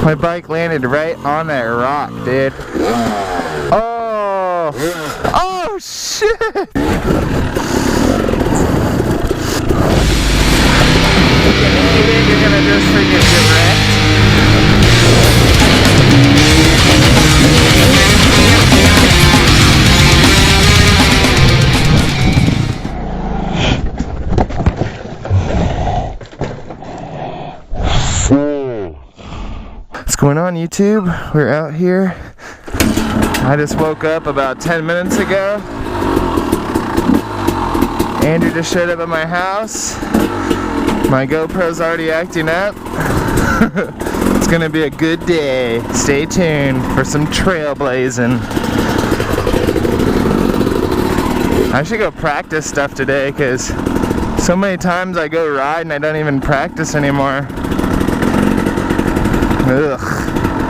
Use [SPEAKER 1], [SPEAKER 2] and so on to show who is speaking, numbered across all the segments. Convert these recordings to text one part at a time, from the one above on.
[SPEAKER 1] My bike landed right on that rock, dude. Oh! Oh, shit! You think you're gonna just freaking get wrecked? What's going on, YouTube? We're out here. I just woke up about 10 minutes ago. Andrew just showed up at my house. My GoPro's already acting up. It's gonna be a good day. Stay tuned for some trailblazing. I should go practice stuff today because so many times I go ride and I don't even practice anymore. Ugh.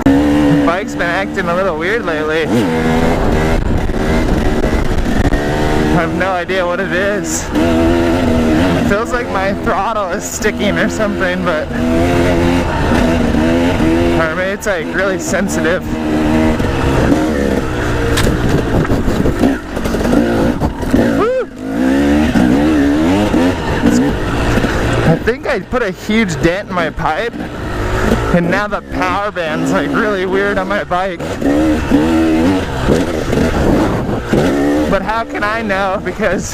[SPEAKER 1] The bike's been acting a little weird lately. I have no idea what it is. It feels like my throttle is sticking or something, but or maybe it's like really sensitive. Woo! I think I put a huge dent in my pipe. And now the power band's like really weird on my bike. But how can I know? Because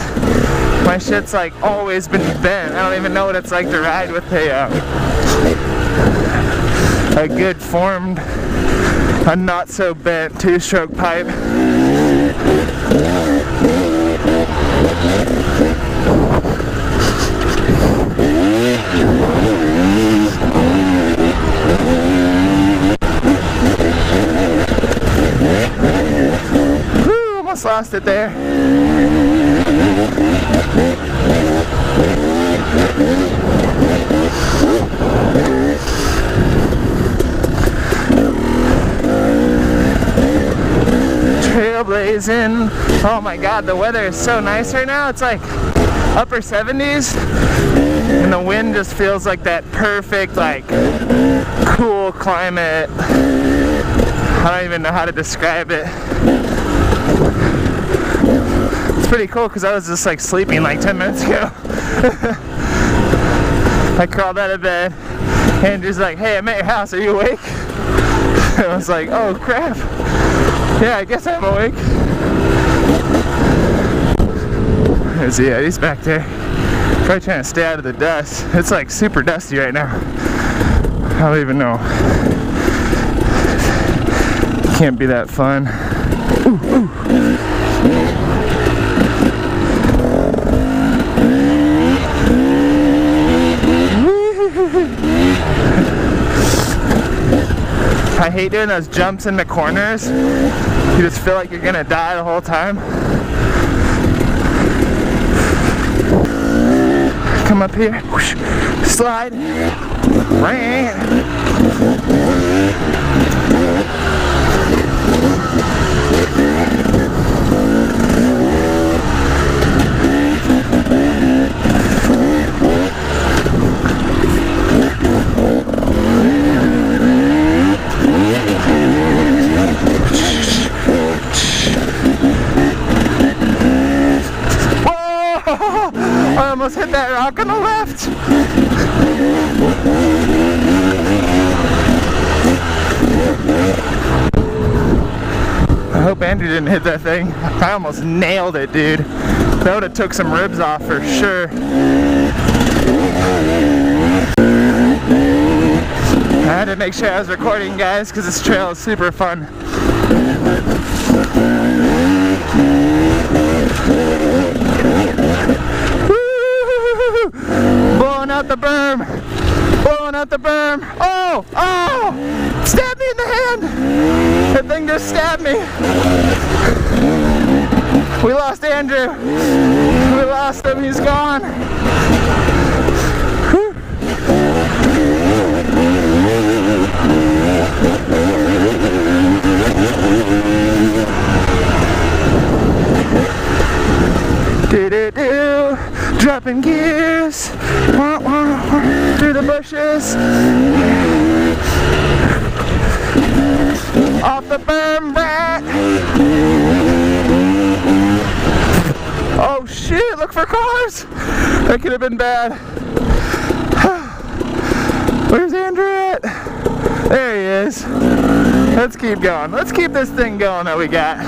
[SPEAKER 1] my shit's like always been bent. I don't even know what it's like to ride with a good formed, a not so bent two-stroke pipe. Woo, almost lost it there. Trailblazing. Oh my god, the weather is so nice right now. It's like upper 70s and the wind just feels like that perfect, like, cool climate. I don't even know how to describe it. It's pretty cool because I was just like sleeping like 10 minutes ago. I crawled out of bed. Andrew's like, hey, I'm at your house, are you awake? I was like, oh crap. Yeah, I guess I'm awake. There's the Eddie's back there. Probably trying to stay out of the dust. It's like super dusty right now. I don't even know. Can't be that fun. Ooh, ooh. I hate doing those jumps in the corners. You just feel like you're gonna die the whole time. Come up here, whoosh, slide, ran. I almost hit that rock on the left. I hope Andrew didn't hit that thing. I almost nailed it, dude. That would have took some ribs off for sure. I had to make sure I was recording, guys, because this trail is super fun. Blowing out the berm! Blowing out the berm! Oh! Oh! Stabbed me in the hand! That thing just stabbed me! We lost Andrew! We lost him, he's gone! Whew. Do-do-do! Dropping gears, wah, wah, wah, through the bushes. for cars. That could have been bad. Where's Andrew at? There he is. Let's keep going. Let's keep this thing going that we got.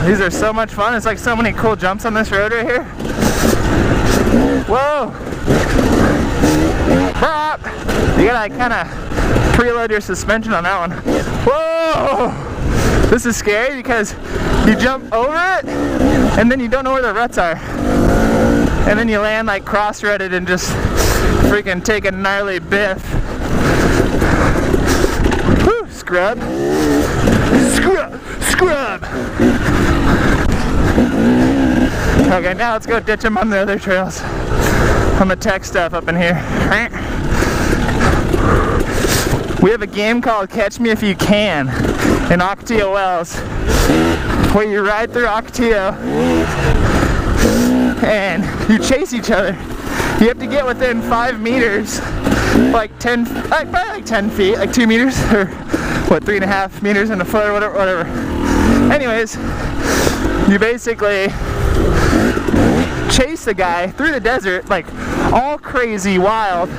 [SPEAKER 1] These are so much fun. It's like so many cool jumps on this road right here. Whoa! Bop! You gotta kind of preload your suspension on that one. Whoa! This is scary because you jump over it and then you don't know where the ruts are. And then you land like cross-rutted and just freaking take a gnarly biff. Whew, scrub. Scrub! Scrub! Okay, now let's go ditch them on the other trails. On the tech stuff up in here. We have a game called Catch Me If You Can in Ocotillo Wells, where you ride through Ocotillo and you chase each other. You have to get within 5 meters, like probably like 10 feet, like 2 meters, or what, 3.5 meters in a foot or whatever. Anyways, you basically chase the guy through the desert, like all crazy wild,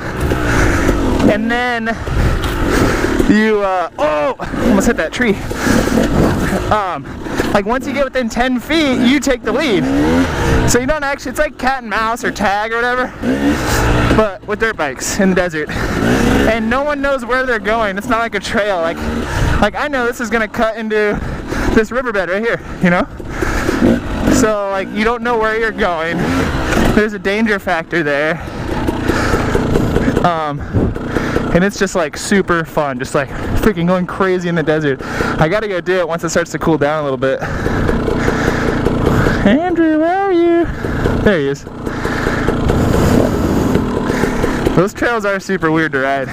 [SPEAKER 1] and then you oh, almost hit that tree. Like once you get within 10 feet, you take the lead. So you don't actually, it's like cat and mouse or tag or whatever, but with dirt bikes in the desert. And no one knows where they're going. It's not like a trail. Like I know this is gonna cut into this riverbed right here, you know? So like you don't know where you're going. There's a danger factor there. And it's just like super fun, just like freaking going crazy in the desert. I gotta go do it once it starts to cool down a little bit. Andrew, where are you? There he is. Those trails are super weird to ride.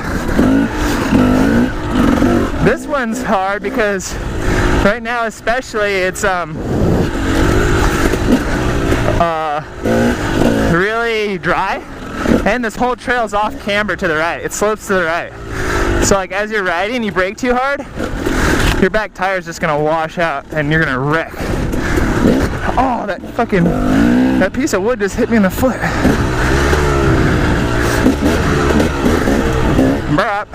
[SPEAKER 1] This one's hard because right now especially it's really dry, and this whole trail's off camber to the right. It slopes to the right. So like as you're riding, you brake too hard, your back tire's just gonna wash out and you're gonna wreck. Oh, that piece of wood just hit me in the foot. Brap.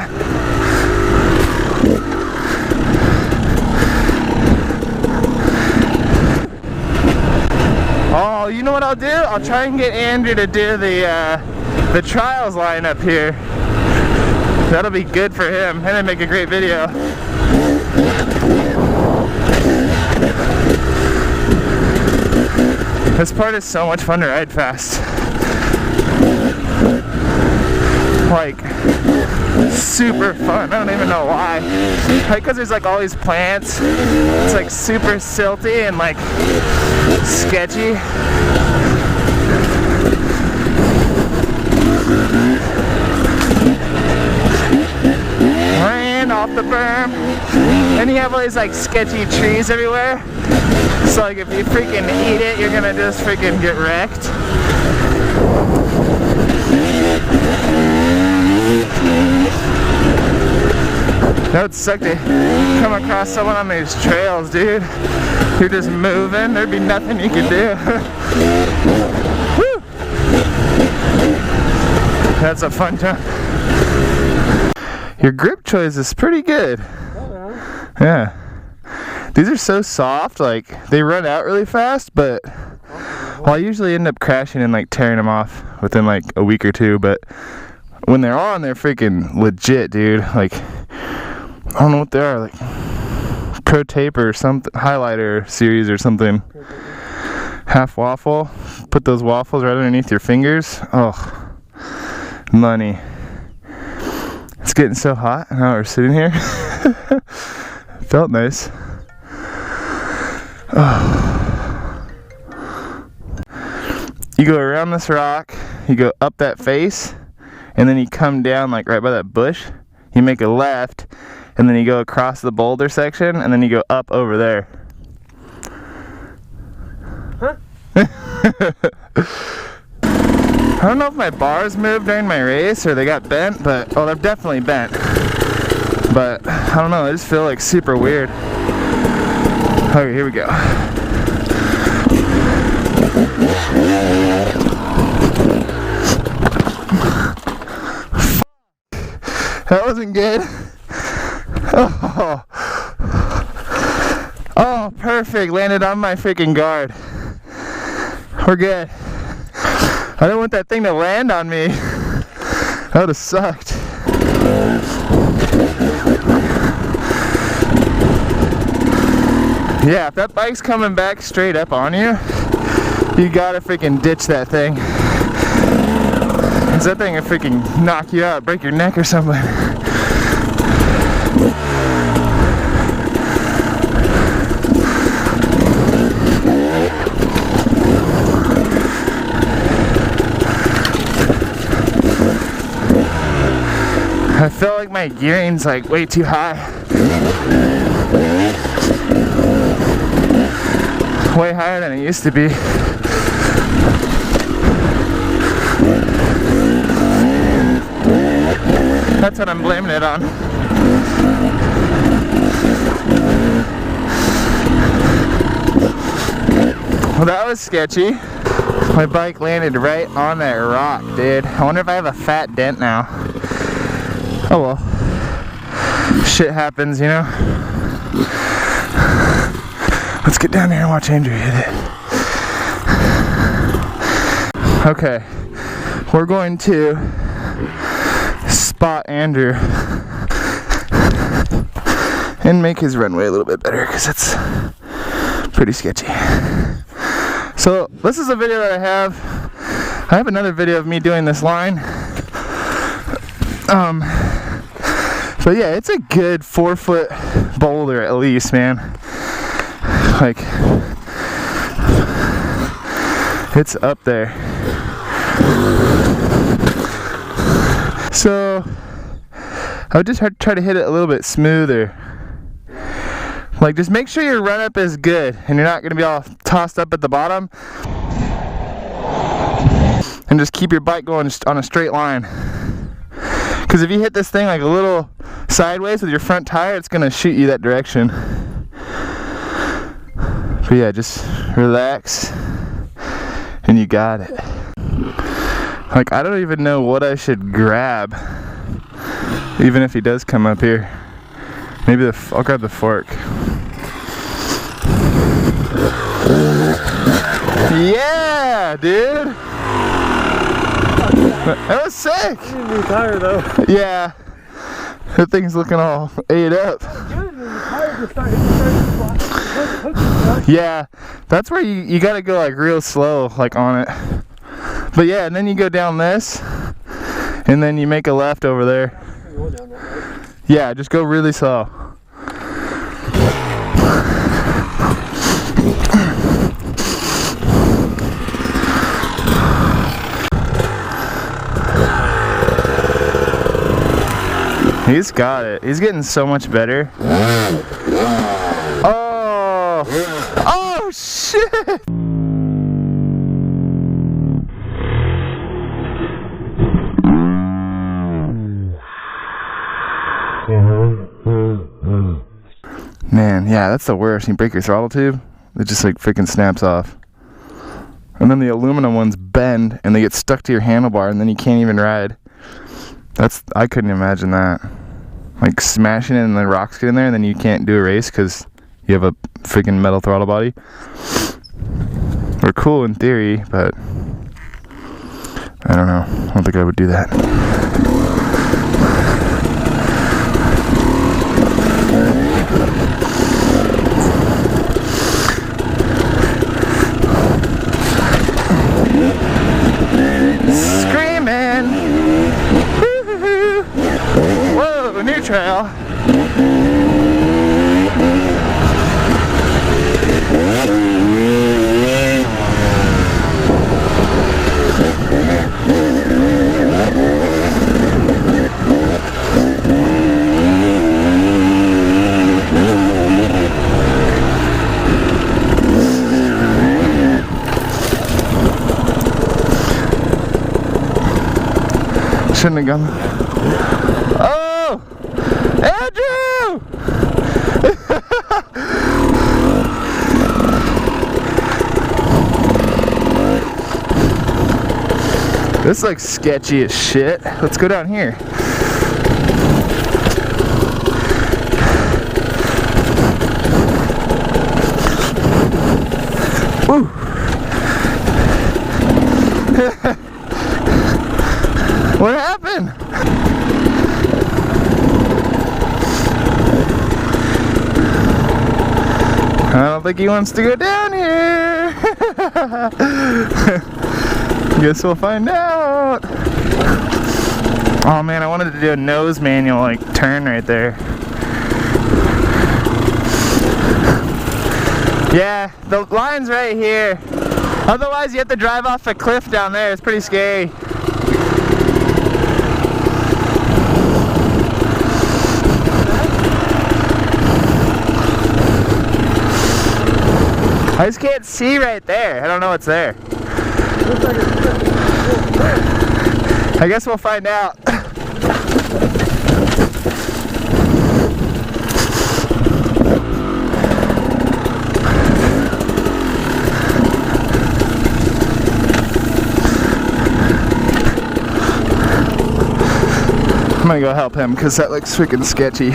[SPEAKER 1] Oh, you know what I'll do? I'll try and get Andrew to do the trials line up here. That'll be good for him, and it'll make a great video. This part is so much fun to ride fast. Like, super fun. I don't even know why. Like, because there's like all these plants. It's like super silty and like sketchy. Ran off the berm. And you have all these like sketchy trees everywhere. So like if you freaking eat it, you're gonna just freaking get wrecked. That would suck to come across someone on these trails, dude. You're just moving, there'd be nothing you could do. Woo! That's a fun jump. Your grip choice is pretty good. Yeah. These are so soft, like they run out really fast, but well, I usually end up crashing and like tearing them off within like a week or two, but when they're on, they're freaking legit, dude. Like, I don't know what they are, like Pro Tape or something, highlighter series or something. Half waffle. Put those waffles right underneath your fingers. Oh, money. It's getting so hot now we're sitting here. Felt nice. Oh. You go around this rock, you go up that face, and then you come down like right by that bush. You make a left, and then you go across the boulder section, and then you go up over there.
[SPEAKER 2] Huh?
[SPEAKER 1] I don't know if my bars moved during my race or they got bent, but oh, they're definitely bent. But I don't know, I just feel like super weird. Okay, here we go. That wasn't good. Oh. Oh, perfect. Landed on my freaking guard. We're good. I didn't want that thing to land on me. That would have sucked. Yeah, if that bike's coming back straight up on you, you gotta freaking ditch that thing. Cause that thing will freaking knock you out, break your neck or something. I feel like my gearing's like way too high. Way higher than it used to be. That's what I'm blaming it on. Well, that was sketchy. My bike landed right on that rock, dude. I wonder if I have a fat dent now. Oh well. Shit happens, you know? Let's get down there and watch Andrew hit it. Okay. We're going to spot Andrew and make his runway a little bit better because it's pretty sketchy. So this is a video that I have another video of me doing this line. But yeah, it's a good 4-foot boulder at least, man. Like, it's up there. So I would just try to hit it a little bit smoother. Like, just make sure your run up is good and you're not gonna be all tossed up at the bottom. And just keep your bike going just on a straight line. Because if you hit this thing like a little sideways with your front tire, it's gonna shoot you that direction. But yeah, just relax and you got it. Like, I don't even know what I should grab, even if he does come up here. Maybe I'll grab the fork. Yeah, dude. That was sick. You need a new tire though. Yeah. That thing's looking all ate up. Yeah, that's where you gotta go like real slow, like on it. But yeah, and then you go down this, and then you make a left over there. Yeah, just go really slow. He's got it. He's getting so much better. Oh! Oh, shit! Man, yeah, that's the worst. You break your throttle tube, it just like freaking snaps off. And then the aluminum ones bend and they get stuck to your handlebar and then you can't even ride. I couldn't imagine that. Like smashing it and the rocks get in there and then you can't do a race because you have a freaking metal throttle body. They're cool in theory, but I don't know. I don't think I would do that. New trail. Shouldn't have gone. Oh! Andrew! This looks sketchy as shit. Let's go down here. Woo. What happened? I don't think he wants to go down here. Guess we'll find out. Oh man, I wanted to do a nose manual like turn right there. Yeah, the line's right here. Otherwise you have to drive off a cliff down there. It's pretty scary. I just can't see right there. I don't know what's there. I guess we'll find out. I'm gonna go help him because that looks freaking sketchy.